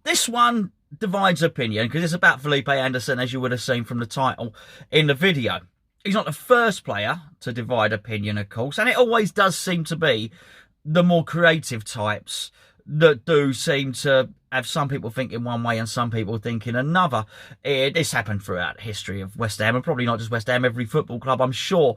This one divides opinion because it's about Felipe Anderson, as you would have seen from the title in the video. He's not the first player to divide opinion, of course, and it always does seem to be the more creative types that do seem to have some people thinking one way and some people thinking another. This happened throughout the history of West Ham, and probably not just West Ham, every football club, I'm sure.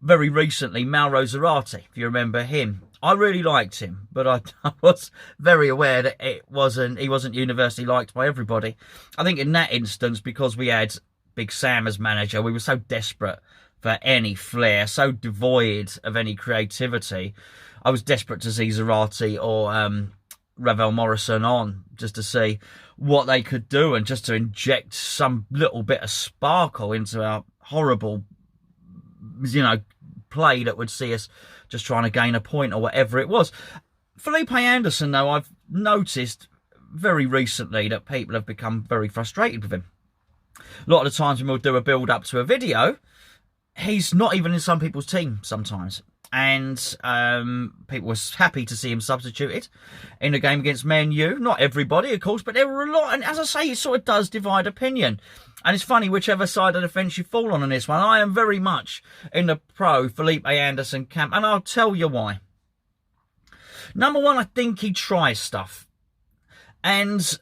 Very recently, Mauro Zarate, if you remember him. I really liked him, but I was very aware that he wasn't universally liked by everybody. I think in that instance, because we had Big Sam as manager, we were so desperate for any flair, so devoid of any creativity. I was desperate to see Zarate or Ravel Morrison on, just to see what they could do and just to inject some little bit of sparkle into our horrible, play that would see us just trying to gain a point or whatever it was. Felipe Anderson, though, I've noticed very recently that people have become very frustrated with him. A lot of the times when we'll do a build-up to a video, he's not even in some people's team sometimes. And people were happy to see him substituted in the game against Man U. Not everybody, of course, but there were a lot. And as I say, it sort of does divide opinion. And it's funny, whichever side of the fence you fall on this one. I am very much in the pro Felipe Anderson camp, and I'll tell you why. Number one, I think he tries stuff. And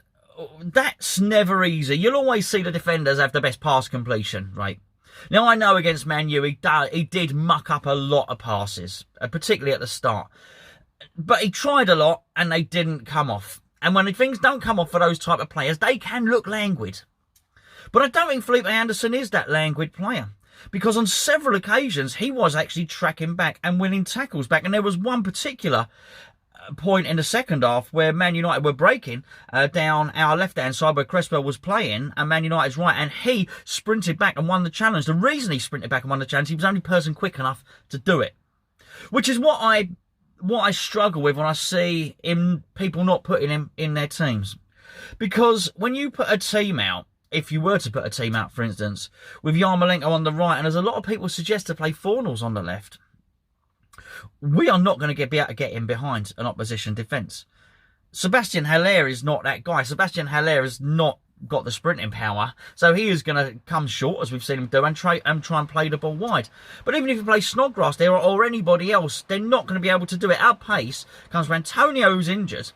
that's never easy. You'll always see the defenders have the best pass completion rate. Now, I know against Man U, he did muck up a lot of passes, particularly at the start. But he tried a lot, and they didn't come off. And when things don't come off for those type of players, they can look languid. But I don't think Felipe Anderson is that languid player. Because on several occasions, he was actually tracking back and winning tackles back. And there was one particular point in the second half where Man United were breaking down our left-hand side where Cresswell was playing and Man United's right, and he sprinted back and won the challenge. The reason he sprinted back and won the challenge, he was the only person quick enough to do it. Which is what I struggle with when I see people not putting him in their teams. Because when you put a team out, if you were to put a team out, for instance, with Yarmolenko on the right, and there's a lot of people suggest to play Fornals on the left, we are not going to be able to get in behind an opposition defence. Sebastian Haller is not that guy. Sebastian Haller has not got the sprinting power, so he is going to come short, as we've seen him do, and try and play the ball wide. But even if you play Snodgrass there or anybody else, they're not going to be able to do it. Our pace comes from Antonio, who's injured,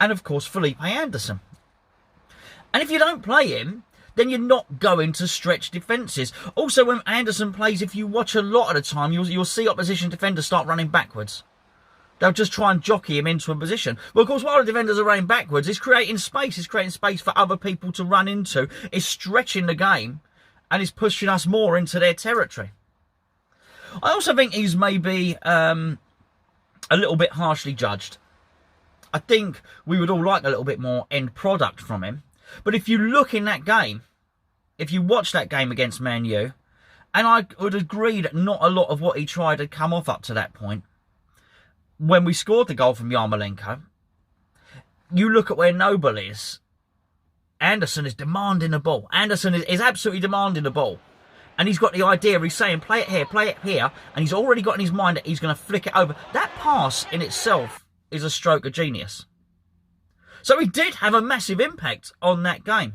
and of course Felipe Anderson. And if you don't play him, then you're not going to stretch defences. Also, when Anderson plays, if you watch a lot of the time, you'll see opposition defenders start running backwards. They'll just try and jockey him into a position. Well, of course, while the defenders are running backwards, it's creating space. It's creating space for other people to run into. It's stretching the game, and it's pushing us more into their territory. I also think he's maybe a little bit harshly judged. I think we would all like a little bit more end product from him. But if you look in that game, if you watch that game against Man U, and I would agree that not a lot of what he tried had come off up to that point. When we scored the goal from Yarmolenko, you look at where Noble is. Anderson is demanding the ball. Anderson is absolutely demanding the ball. And he's got the idea, he's saying, play it here, and he's already got in his mind that he's going to flick it over. That pass in itself is a stroke of genius. So he did have a massive impact on that game.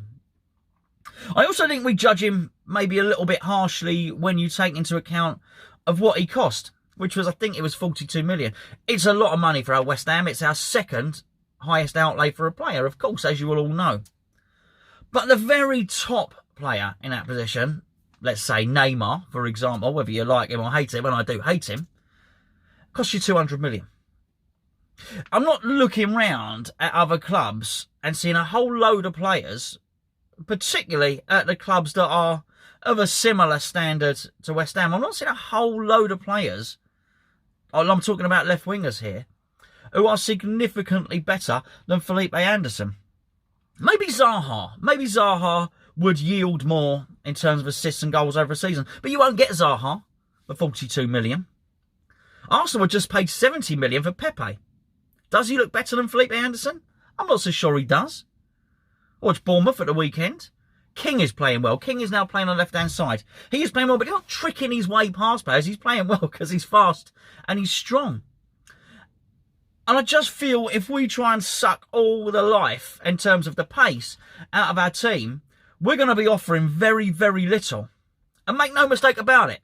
I also think we judge him maybe a little bit harshly when you take into account of what he cost, which was, I think it was 42 million. It's a lot of money for our West Ham. It's our second highest outlay for a player, of course, as you will all know. But the very top player in that position, let's say Neymar, for example, whether you like him or hate him, and I do hate him, costs you 200 million. I'm not looking round at other clubs and seeing a whole load of players, particularly at the clubs that are of a similar standard to West Ham. I'm not seeing a whole load of players, I'm talking about left wingers here, who are significantly better than Felipe Anderson. Maybe Zaha would yield more in terms of assists and goals over a season, but you won't get Zaha for 42 million. Arsenal just paid 70 million for Pepe. Does he look better than Felipe Anderson? I'm not so sure he does. Watch Bournemouth at the weekend. King is playing well. King is now playing on the left-hand side. He is playing well, but he's not tricking his way past players. He's playing well because he's fast and he's strong. And I just feel if we try and suck all the life in terms of the pace out of our team, we're going to be offering very, very little. And make no mistake about it,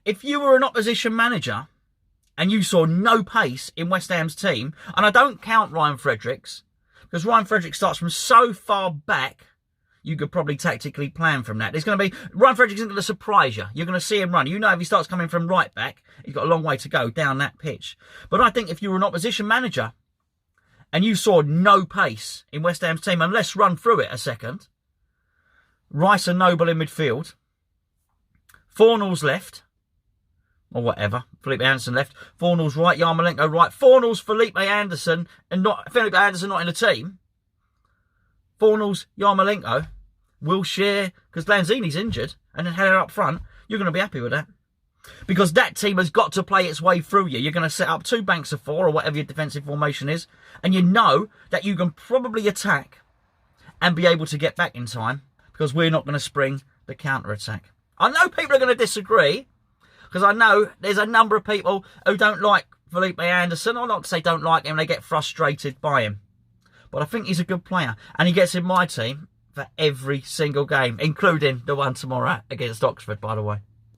if you were an opposition manager and you saw no pace in West Ham's team, and I don't count Ryan Fredericks, because Ryan Fredericks starts from so far back, you could probably tactically plan from that. Ryan Fredericks isn't going to surprise you. You're going to see him run. You know if he starts coming from right back, he's got a long way to go down that pitch. But I think if you were an opposition manager and you saw no pace in West Ham's team, and let's run through it a second. Rice and Noble in midfield. Fornals left. Or whatever. Felipe Anderson left. Fornals right. Yarmolenko right. Fornals, Felipe Anderson. And not Felipe Anderson not in the team. Fornals, Yarmolenko will share, because Lanzini's injured, and then Heller up front. You're going to be happy with that. Because that team has got to play its way through you. You're going to set up 2 banks of 4, or whatever your defensive formation is, and you know that you can probably attack and be able to get back in time, because we're not going to spring the counter-attack. I know people are going to disagree, because I know there's a number of people who don't like Felipe Anderson, or not to say don't like him, they get frustrated by him. But I think he's a good player, and he gets in my team for every single game, including the one tomorrow against Oxford, by the way.